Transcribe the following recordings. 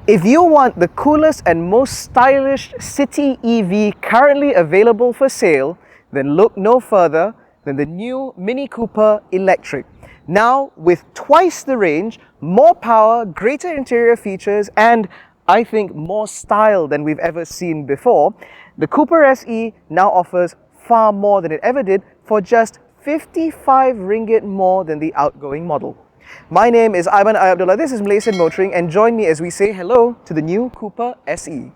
If you want the coolest and most stylish city EV currently available for sale, then look no further than the new Mini Cooper Electric. Now with twice the range, more power, greater interior features, and I think more style than we've ever seen before, the Cooper SE now offers far more than it ever did for just 55 ringgit more than the outgoing model. My name is Aiman Abdullah, this is Malaysian Motoring, and join me as we say hello to the new Cooper SE.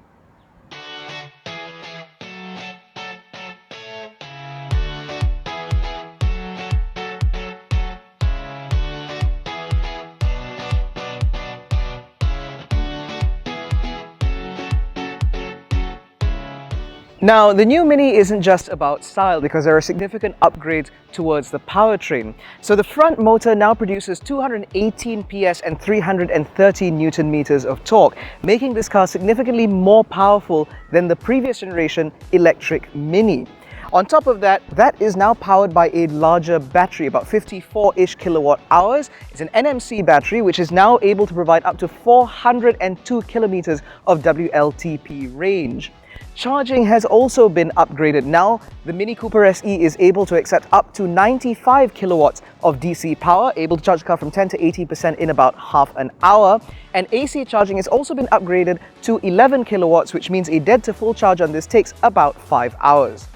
Now, the new Mini isn't just about style because there are significant upgrades towards the powertrain. So the front motor now produces 218 PS and 330 Newton meters of torque, making this car significantly more powerful than the previous generation electric Mini. On top of that, that is now powered by a larger battery, about 54-ish kilowatt hours. It's an NMC battery, which is now able to provide up to 402 kilometers of WLTP range. Charging has also been upgraded. Now, the Mini Cooper SE is able to accept up to 95 kilowatts of DC power, able to charge the car from 10 to 80% in about half an hour. And AC charging has also been upgraded to 11 kilowatts, which means a dead to full charge on this takes about 5 hours.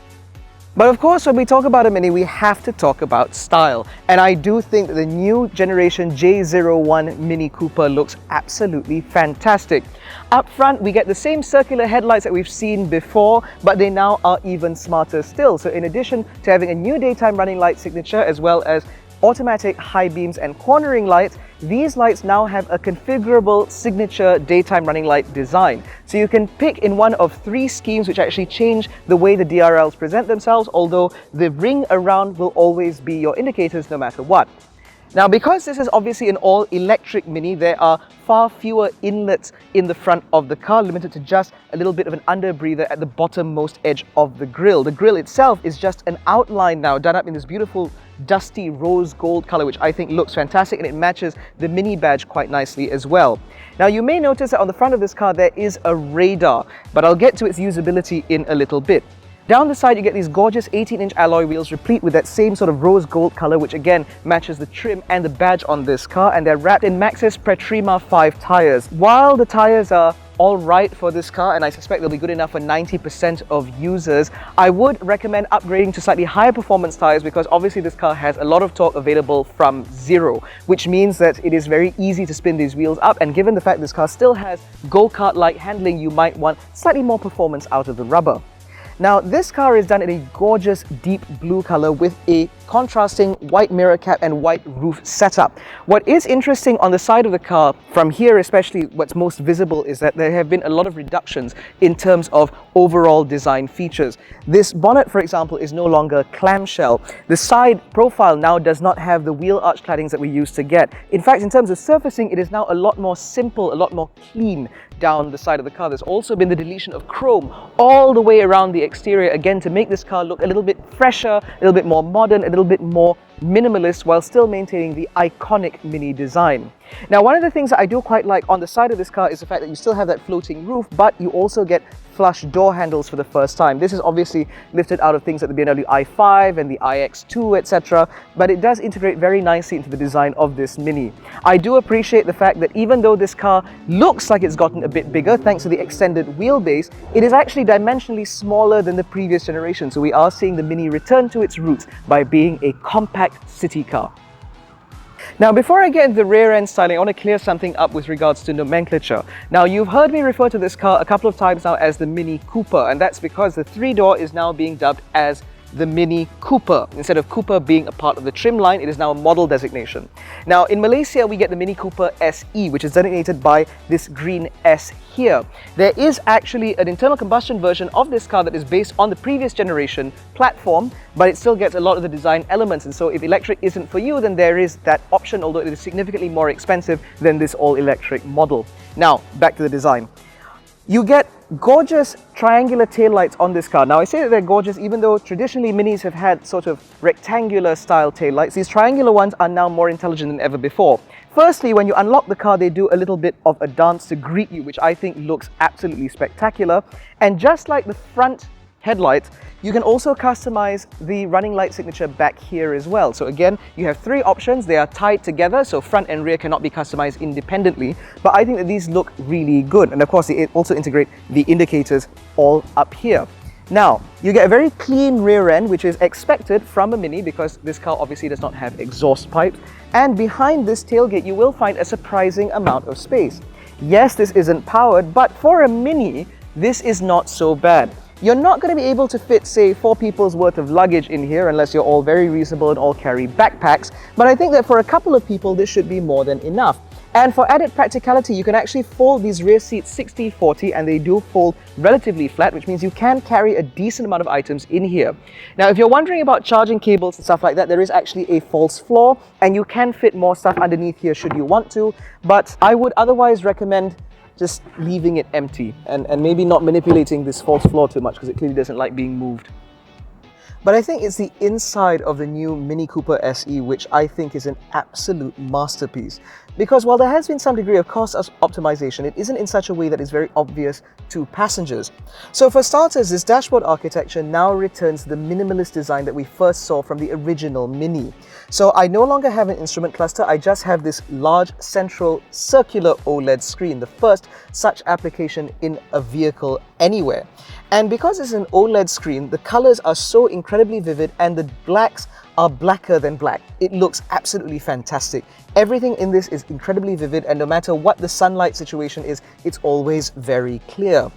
But of course, when we talk about a Mini, we have to talk about style. And I do think that the new generation J01 Mini Cooper looks absolutely fantastic. Up front, we get the same circular headlights that we've seen before, but they now are even smarter still. So in addition to having a new daytime running light signature, as well as automatic high beams and cornering lights, these lights now have a configurable signature daytime running light design. So you can pick in one of 3 schemes which actually change the way the DRLs present themselves, although the ring around will always be your indicators no matter what. Now, because this is obviously an all-electric Mini, there are far fewer inlets in the front of the car, limited to just a little bit of an underbreather at the bottommost edge of the grille. The grille itself is just an outline now, done up in this beautiful dusty rose gold color, which I think looks fantastic, and it matches the Mini badge quite nicely as well. Now, you may notice that on the front of this car there is a radar, but I'll get to its usability in a little bit. Down the side, you get these gorgeous 18-inch alloy wheels replete with that same sort of rose gold color, which again matches the trim and the badge on this car, and they're wrapped in Maxxis Pretrima 5 tires. While the tires are all right for this car, and I suspect they'll be good enough for 90% of users, I would recommend upgrading to slightly higher performance tires because obviously this car has a lot of torque available from zero, which means that it is very easy to spin these wheels up, and given the fact this car still has go-kart-like handling, you might want slightly more performance out of the rubber. Now, this car is done in a gorgeous deep blue color with a contrasting white mirror cap and white roof setup. What is interesting on the side of the car, from here especially, what's most visible is that there have been a lot of reductions in terms of overall design features. This bonnet, for example, is no longer clamshell. The side profile now does not have the wheel arch claddings that we used to get. In fact, in terms of surfacing, it is now a lot more simple, a lot more clean down the side of the car. There's also been the deletion of chrome all the way around the exterior, again to make this car look a little bit fresher, a little bit more modern, a little bit more minimalist, while still maintaining the iconic Mini design. Now, one of the things that I do quite like on the side of this car is the fact that you still have that floating roof, but you also get flush door handles for the first time. This is obviously lifted out of things like the BMW i5 and the iX2, etc., but it does integrate very nicely into the design of this Mini. I do appreciate the fact that even though this car looks like it's gotten a bit bigger thanks to the extended wheelbase, it is actually dimensionally smaller than the previous generation, so we are seeing the Mini return to its roots by being a compact city car. Now, before I get into the rear end styling, I want to clear something up with regards to nomenclature. Now, you've heard me refer to this car a couple of times now as the Mini Cooper, and that's because the 3-door is now being dubbed as the Mini Cooper. Instead of Cooper being a part of the trim line, it is now a model designation. Now, in Malaysia, we get the Mini Cooper SE, which is designated by this green S here. There is actually an internal combustion version of this car that is based on the previous generation platform, but it still gets a lot of the design elements, and so if electric isn't for you, then there is that option, although it is significantly more expensive than this all-electric model. Now, back to the design. You get gorgeous triangular taillights on this car. Now, I say that they're gorgeous even though traditionally Minis have had sort of rectangular style taillights. These triangular ones are now more intelligent than ever before. Firstly, when you unlock the car, they do a little bit of a dance to greet you, which I think looks absolutely spectacular. And just like the front headlights, you can also customize the running light signature back here as well. So again, you have 3 options. They are tied together, so front and rear cannot be customized independently. But I think that these look really good. And of course, they also integrate the indicators all up here. Now, you get a very clean rear end, which is expected from a Mini because this car obviously does not have exhaust pipes. And behind this tailgate, you will find a surprising amount of space. Yes, this isn't powered, but for a Mini, this is not so bad. You're not going to be able to fit, say, 4 people's worth of luggage in here unless you're all very reasonable and all carry backpacks. But I think that for a couple of people, this should be more than enough. And for added practicality, you can actually fold these rear seats 60-40 and they do fold relatively flat, which means you can carry a decent amount of items in here. Now, if you're wondering about charging cables and stuff like that, there is actually a false floor and you can fit more stuff underneath here should you want to. But I would otherwise recommend just leaving it empty and maybe not manipulating this false floor too much because it clearly doesn't like being moved. But I think it's the inside of the new Mini Cooper SE which I think is an absolute masterpiece. Because while there has been some degree of cost optimization, it isn't in such a way that is very obvious to passengers. So for starters, this dashboard architecture now returns the minimalist design that we first saw from the original Mini. So I no longer have an instrument cluster, I just have this large central circular OLED screen, the first such application in a vehicle anywhere. And because it's an OLED screen, the colors are so incredibly vivid and the blacks are blacker than black. It looks absolutely fantastic. Everything in this is incredibly vivid and no matter what the sunlight situation is, it's always very clear.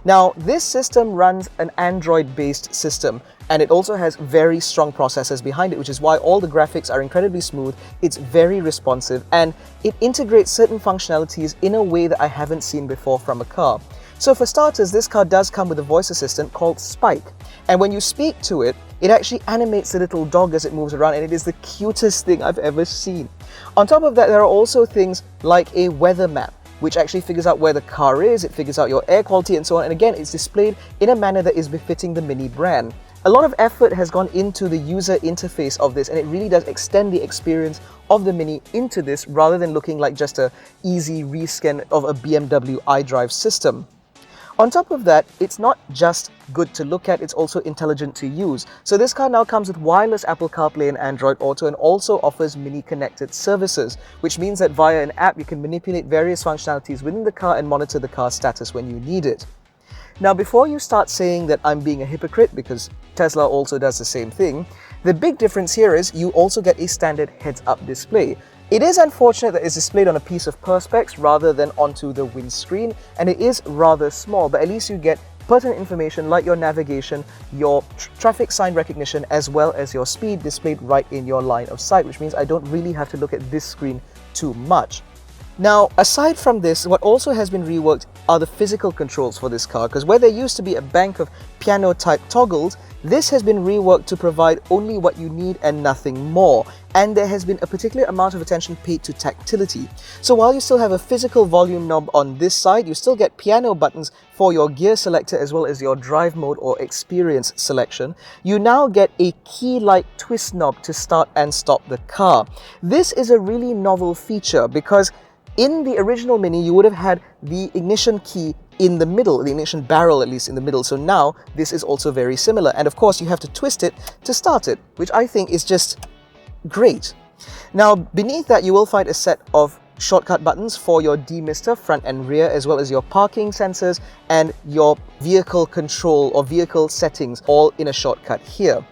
Now, this system runs an Android-based system and it also has very strong processors behind it, which is why all the graphics are incredibly smooth, it's very responsive, and it integrates certain functionalities in a way that I haven't seen before from a car. So for starters, this car does come with a voice assistant called Spike. And when you speak to it, it actually animates the little dog as it moves around and it is the cutest thing I've ever seen. On top of that, there are also things like a weather map, which actually figures out where the car is, it figures out your air quality and so on. And again, it's displayed in a manner that is befitting the Mini brand. A lot of effort has gone into the user interface of this and it really does extend the experience of the Mini into this rather than looking like just an easy rescan of a BMW iDrive system. On top of that, it's not just good to look at, it's also intelligent to use. So this car now comes with wireless Apple CarPlay and Android Auto and also offers Mini connected services, which means that via an app you can manipulate various functionalities within the car and monitor the car's status when you need it. Now, before you start saying that I'm being a hypocrite, because Tesla also does the same thing, the big difference here is you also get a standard heads-up display. It is unfortunate that it's displayed on a piece of perspex rather than onto the windscreen, and it is rather small, but at least you get pertinent information like your navigation, your traffic sign recognition, as well as your speed displayed right in your line of sight, which means I don't really have to look at this screen too much. Now, aside from this, what also has been reworked are the physical controls for this car, because where there used to be a bank of piano-type toggles, this has been reworked to provide only what you need and nothing more. And there has been a particular amount of attention paid to tactility. So while you still have a physical volume knob on this side, you still get piano buttons for your gear selector as well as your drive mode or experience selection. You now get a key-like twist knob to start and stop the car. This is a really novel feature because in the original Mini, you would have had the ignition key in the middle, the ignition barrel at least in the middle. So now this is also very similar. And of course, you have to twist it to start it, which I think is just great. Now, beneath that, you will find a set of shortcut buttons for your demister front and rear, as well as your parking sensors and your vehicle control or vehicle settings, all in a shortcut here.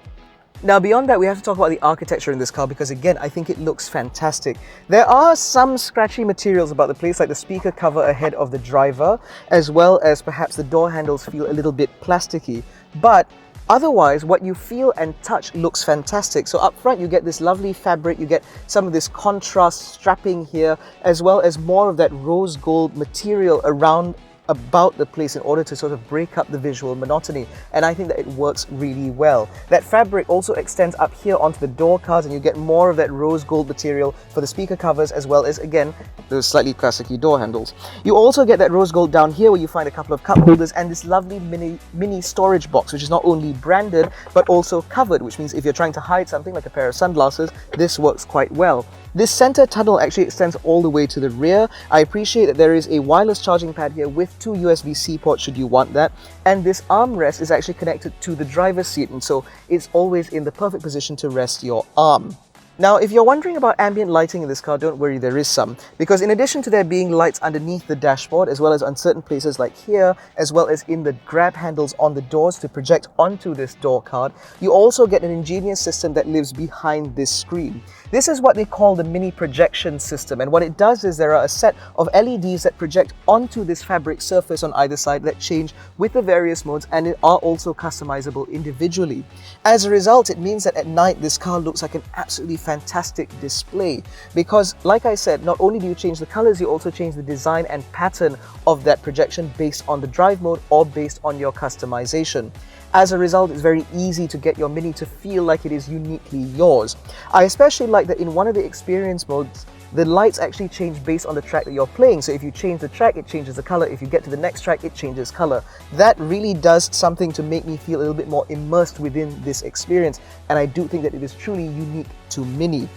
Now, beyond that, we have to talk about the architecture in this car because, again, I think it looks fantastic. There are some scratchy materials about the place, like the speaker cover ahead of the driver, as well as perhaps the door handles feel a little bit plasticky. But otherwise, what you feel and touch looks fantastic. So up front, you get this lovely fabric, you get some of this contrast strapping here, as well as more of that rose gold material around about the place in order to sort of break up the visual monotony, and I think that it works really well. That fabric also extends up here onto the door cards, and you get more of that rose gold material for the speaker covers, as well as, again, those slightly classic-y door handles. You also get that rose gold down here where you find a couple of cup holders and this lovely mini storage box, which is not only branded but also covered, which means if you're trying to hide something like a pair of sunglasses, this works quite well. This center tunnel actually extends all the way to the rear. I appreciate that there is a wireless charging pad here with 2 USB-C ports should you want that, and this armrest is actually connected to the driver's seat, and so it's always in the perfect position to rest your arm. Now, if you're wondering about ambient lighting in this car, don't worry, there is some. Because in addition to there being lights underneath the dashboard, as well as on certain places like here, as well as in the grab handles on the doors to project onto this door card, you also get an ingenious system that lives behind this screen. This is what they call the mini projection system, and what it does is there are a set of LEDs that project onto this fabric surface on either side that change with the various modes, and it are also customizable individually. As a result, it means that at night this car looks like an absolutely fantastic display, because like I said, not only do you change the colors, you also change the design and pattern of that projection based on the drive mode or based on your customization. As a result, it's very easy to get your Mini to feel like it is uniquely yours. I especially like that in one of the experience modes, the lights actually change based on the track that you're playing. So if you change the track, it changes the color. If you get to the next track, it changes color. That really does something to make me feel a little bit more immersed within this experience, and I do think that it is truly unique to Mini.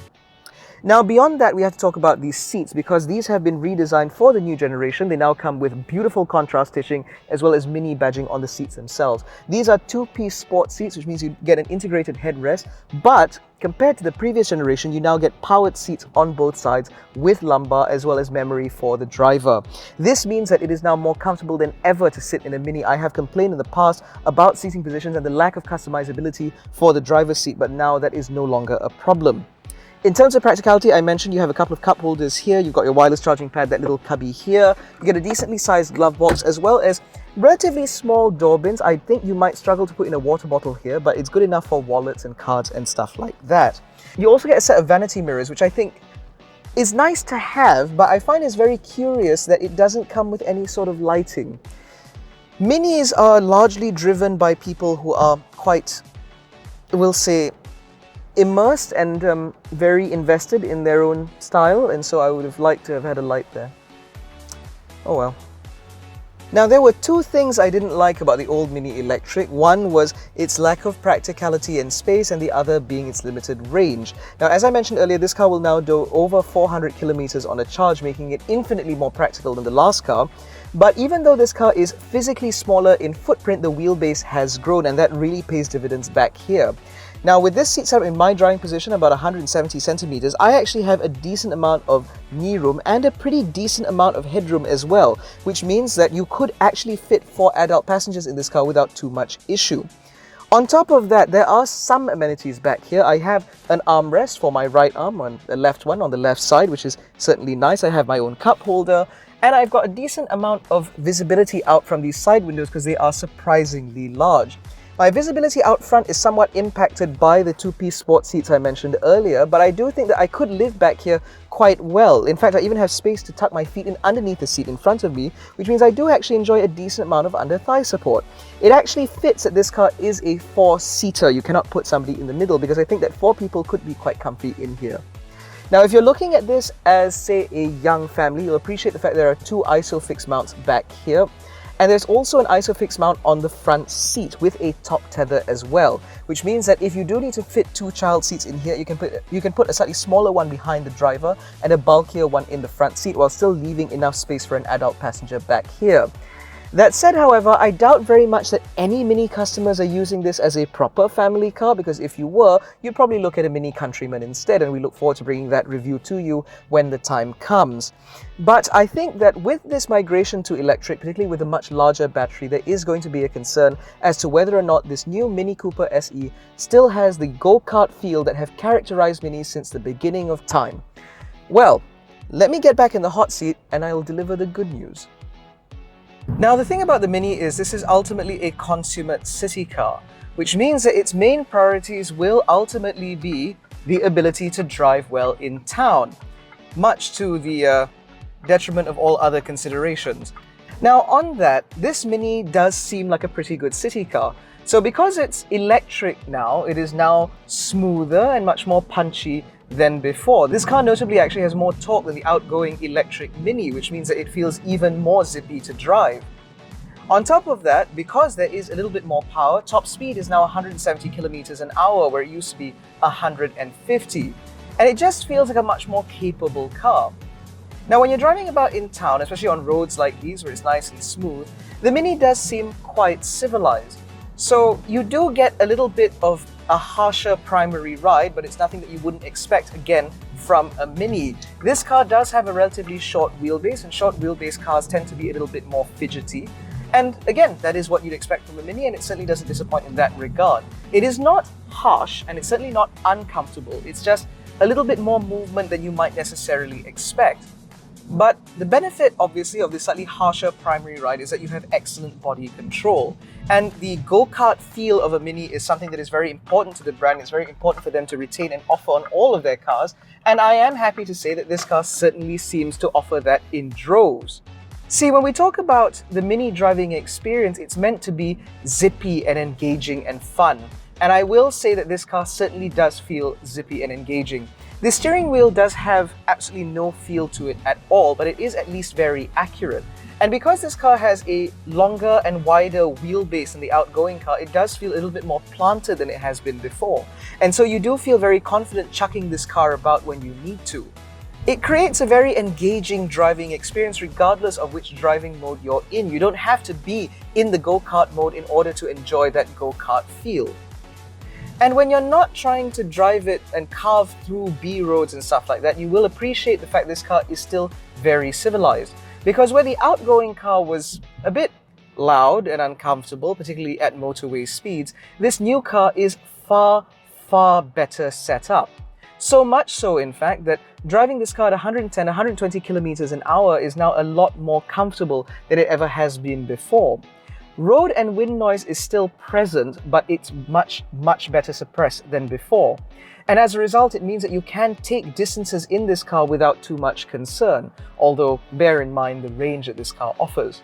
Now, beyond that, we have to talk about these seats, because these have been redesigned for the new generation. They now come with beautiful contrast stitching as well as Mini badging on the seats themselves. These are two-piece sport seats, which means you get an integrated headrest, but compared to the previous generation, you now get powered seats on both sides with lumbar as well as memory for the driver. This means that it is now more comfortable than ever to sit in a Mini. I have complained in the past about seating positions and the lack of customizability for the driver's seat, but now that is no longer a problem. In terms of practicality, I mentioned you have a couple of cup holders here, you've got your wireless charging pad, that little cubby here, you get a decently sized glove box as well as relatively small door bins. I think you might struggle to put in a water bottle here, but it's good enough for wallets and cards and stuff like that. You also get a set of vanity mirrors, which I think is nice to have, but I find it's very curious that it doesn't come with any sort of lighting. Minis are largely driven by people who are quite, we'll say, immersed and very invested in their own style, and so I would have liked to have had a light there. Oh well. Now, there were two things I didn't like about the old Mini Electric. One was its lack of practicality and space, and the other being its limited range. Now, as I mentioned earlier, this car will now do over 400 kilometers on a charge, making it infinitely more practical than the last car. But even though this car is physically smaller in footprint, the wheelbase has grown, and that really pays dividends back here. Now, with this seat setup in my driving position, about 170 centimeters, I actually have a decent amount of knee room and a pretty decent amount of headroom as well, which means that you could actually fit 4 adult passengers in this car without too much issue. On top of that, there are some amenities back here. I have an armrest for my right arm, on the left one on the left side, which is certainly nice. I have my own cup holder, and I've got a decent amount of visibility out from these side windows because they are surprisingly large. My visibility out front is somewhat impacted by the two-piece sport seats I mentioned earlier, but I do think that I could live back here quite well. In fact, I even have space to tuck my feet in underneath the seat in front of me, which means I do actually enjoy a decent amount of under-thigh support. It actually fits that this car is a 4-seater. You cannot put somebody in the middle, because I think that 4 people could be quite comfy in here. Now, if you're looking at this as, say, a young family, you'll appreciate the fact there are 2 ISOFIX mounts back here. And there's also an ISOFIX mount on the front seat with a top tether as well, which means that if you do need to fit 2 child seats in here, you can put a slightly smaller one behind the driver and a bulkier one in the front seat, while still leaving enough space for an adult passenger back here. That said, however, I doubt very much that any Mini customers are using this as a proper family car, because if you were, you'd probably look at a Mini Countryman instead, and we look forward to bringing that review to you when the time comes. But I think that with this migration to electric, particularly with a much larger battery, there is going to be a concern as to whether or not this new Mini Cooper SE still has the go-kart feel that have characterized Minis since the beginning of time. Well, let me get back in the hot seat and I'll deliver the good news. Now, the thing about the Mini is this is ultimately a consummate city car, which means that its main priorities will ultimately be the ability to drive well in town, much to the detriment of all other considerations. Now on that, this Mini does seem like a pretty good city car. So because it's electric now, it is now smoother and much more punchy than before. This car notably actually has more torque than the outgoing electric Mini, which means that it feels even more zippy to drive. On top of that, because there is a little bit more power, top speed is now 170 kilometers an hour where it used to be 150. And it just feels like a much more capable car. Now, when you're driving about in town, especially on roads like these where it's nice and smooth, the Mini does seem quite civilized. So you do get a little bit of a harsher primary ride, but it's nothing that you wouldn't expect, again, from a Mini. This car does have a relatively short wheelbase, and short wheelbase cars tend to be a little bit more fidgety. And again, that is what you'd expect from a Mini, and it certainly doesn't disappoint in that regard. It is not harsh, and it's certainly not uncomfortable. It's just a little bit more movement than you might necessarily expect. But the benefit, obviously, of this slightly harsher primary ride is that you have excellent body control. And the go-kart feel of a Mini is something that is very important to the brand. It's very important for them to retain and offer on all of their cars. And I am happy to say that this car certainly seems to offer that in droves. See, when we talk about the Mini driving experience, it's meant to be zippy and engaging and fun. And I will say that this car certainly does feel zippy and engaging. The steering wheel does have absolutely no feel to it at all, but it is at least very accurate. And because this car has a longer and wider wheelbase than the outgoing car, it does feel a little bit more planted than it has been before. And so you do feel very confident chucking this car about when you need to. It creates a very engaging driving experience regardless of which driving mode you're in. You don't have to be in the go-kart mode in order to enjoy that go-kart feel. And when you're not trying to drive it and carve through B roads and stuff like that, you will appreciate the fact this car is still very civilized. Because where the outgoing car was a bit loud and uncomfortable, particularly at motorway speeds, this new car is far, far better set up. So much so, in fact, that driving this car at 110, 120 kilometers an hour is now a lot more comfortable than it ever has been before. Road and wind noise is still present, but it's much, much better suppressed than before. And as a result, it means that you can take distances in this car without too much concern, although bear in mind the range that this car offers.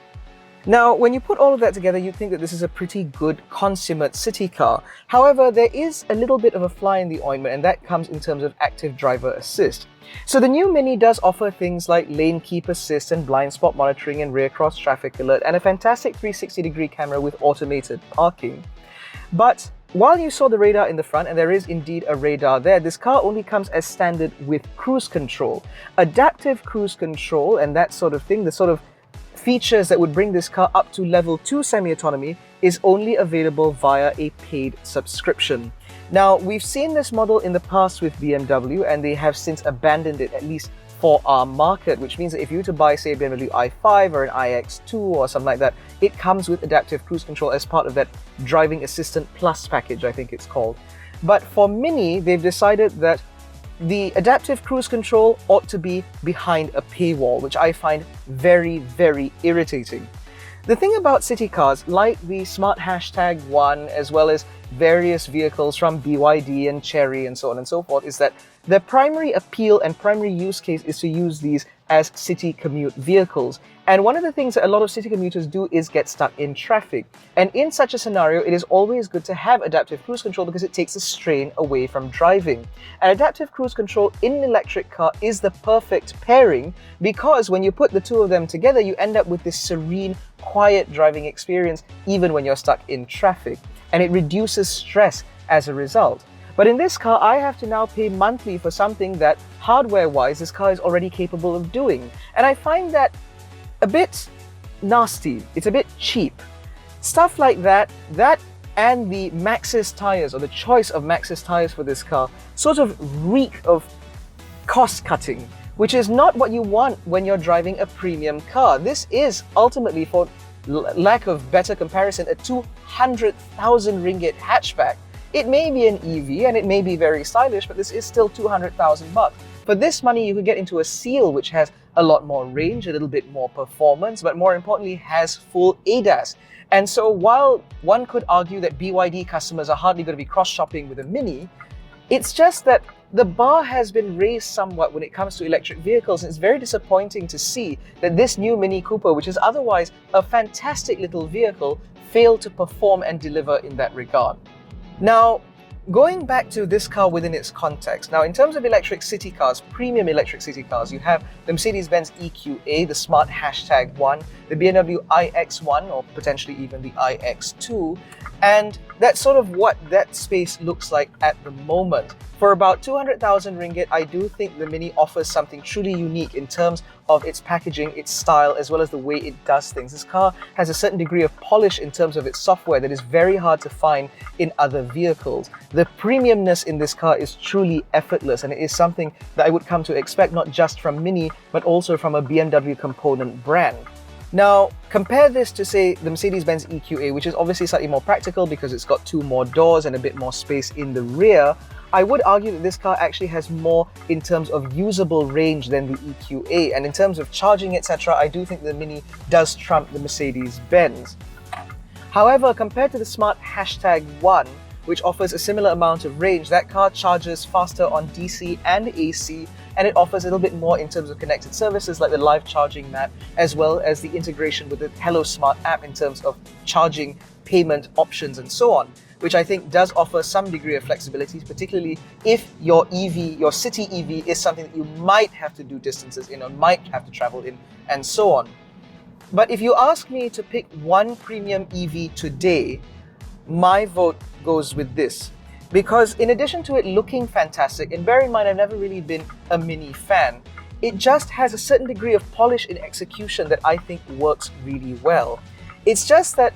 Now, when you put all of that together, you'd think that this is a pretty good, consummate city car. However, there is a little bit of a fly in the ointment, and that comes in terms of active driver assist. So the new Mini does offer things like lane keep assist and blind spot monitoring and rear cross traffic alert, and a fantastic 360-degree camera with automated parking. But while you saw the radar in the front, and there is indeed a radar there, this car only comes as standard with cruise control. Adaptive cruise control and that sort of thing, the sort of features that would bring this car up to level 2 semi-autonomy, is only available via a paid subscription. Now, we've seen this model in the past with BMW, and they have since abandoned it, at least for our market, which means that if you were to buy, say, a BMW i5 or an iX2 or something like that, it comes with adaptive cruise control as part of that Driving Assistant Plus package, I think it's called. But for Mini, they've decided that the adaptive cruise control ought to be behind a paywall, which I find very, very irritating. The thing about city cars, like the Smart Hashtag 1, as well as various vehicles from BYD and Chery and so on and so forth, is that their primary appeal and primary use case is to use these as city commute vehicles. And one of the things that a lot of city commuters do is get stuck in traffic. And in such a scenario, it is always good to have adaptive cruise control because it takes the strain away from driving. And adaptive cruise control in an electric car is the perfect pairing, because when you put the two of them together, you end up with this serene, quiet driving experience even when you're stuck in traffic. And it reduces stress as a result. But in this car, I have to now pay monthly for something that, hardware-wise, this car is already capable of doing. And I find that a bit nasty. It's a bit cheap. Stuff like that and the Maxxis tires, or the choice of Maxxis tires for this car, sort of reek of cost-cutting, which is not what you want when you're driving a premium car. This is ultimately, for lack of better comparison, a 200,000 ringgit hatchback. It may be an EV and it may be very stylish, but this is still 200,000 bucks. For this money, you could get into a Seal, which has a lot more range, a little bit more performance, but more importantly, has full ADAS. And so while one could argue that BYD customers are hardly going to be cross-shopping with a Mini, It's just that the bar has been raised somewhat when it comes to electric vehicles, and it's very disappointing to see that this new Mini Cooper, which is otherwise a fantastic little vehicle, failed to perform and deliver in that regard. Now, going back to this car within its context, now in terms of electric city cars, premium electric city cars, you have the Mercedes-Benz EQA, the Smart #1, the BMW iX1, or potentially even the iX2, and that's sort of what that space looks like at the moment. For about 200,000 ringgit, I do think the Mini offers something truly unique in terms of its packaging, its style, as well as the way it does things. This car has a certain degree of polish in terms of its software that is very hard to find in other vehicles. The premiumness in this car is truly effortless, and it is something that I would come to expect not just from Mini, but also from a BMW component brand. Now, compare this to, say, the Mercedes-Benz EQA, which is obviously slightly more practical because it's got 2 more doors and a bit more space in the rear. I would argue that this car actually has more in terms of usable range than the EQA, and in terms of charging, etc., I do think the Mini does trump the Mercedes-Benz. However, compared to the Smart #1, which offers a similar amount of range, that car charges faster on DC and AC, and it offers a little bit more in terms of connected services like the live charging map, as well as the integration with the Hello Smart app in terms of charging, payment options, and so on, which I think does offer some degree of flexibility, particularly if your EV, your city EV, is something that you might have to do distances in or might have to travel in, and so on. But if you ask me to pick one premium EV today, my vote goes with this. Because in addition to it looking fantastic, and bear in mind I've never really been a Mini fan, it just has a certain degree of polish in execution that I think works really well. It's just that,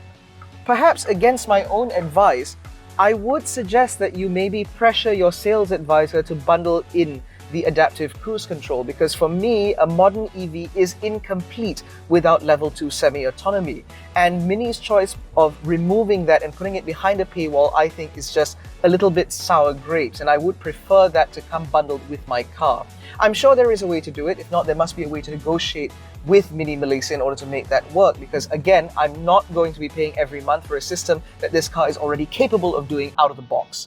perhaps against my own advice, I would suggest that you maybe pressure your sales advisor to bundle in the adaptive cruise control, because for me, a modern EV is incomplete without level 2 semi-autonomy. And Mini's choice of removing that and putting it behind a paywall, I think, is just a little bit sour grapes, and I would prefer that to come bundled with my car. I'm sure there is a way to do it. If not, there must be a way to negotiate with Mini Malaysia in order to make that work, because again, I'm not going to be paying every month for a system that this car is already capable of doing out of the box.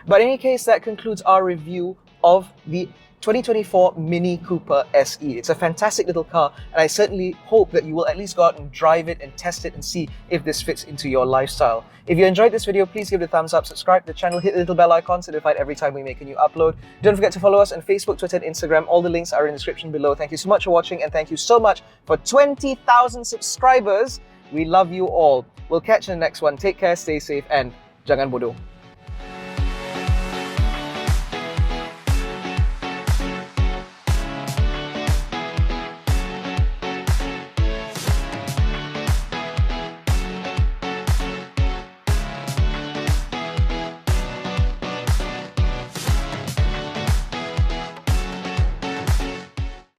But in any case, that concludes our review of the 2024 Mini Cooper SE. It's a fantastic little car, and I certainly hope that you will at least go out and drive it and test it and see if this fits into your lifestyle. If you enjoyed this video, please give it a thumbs up, subscribe to the channel, hit the little bell icon so notified every time we make a new upload. Don't forget to follow us on Facebook, Twitter, and Instagram. All the links are in the description below. Thank you so much for watching, and thank you so much for 20,000 subscribers. We love you all. We'll catch you in the next one. Take care, stay safe, and jangan bodoh.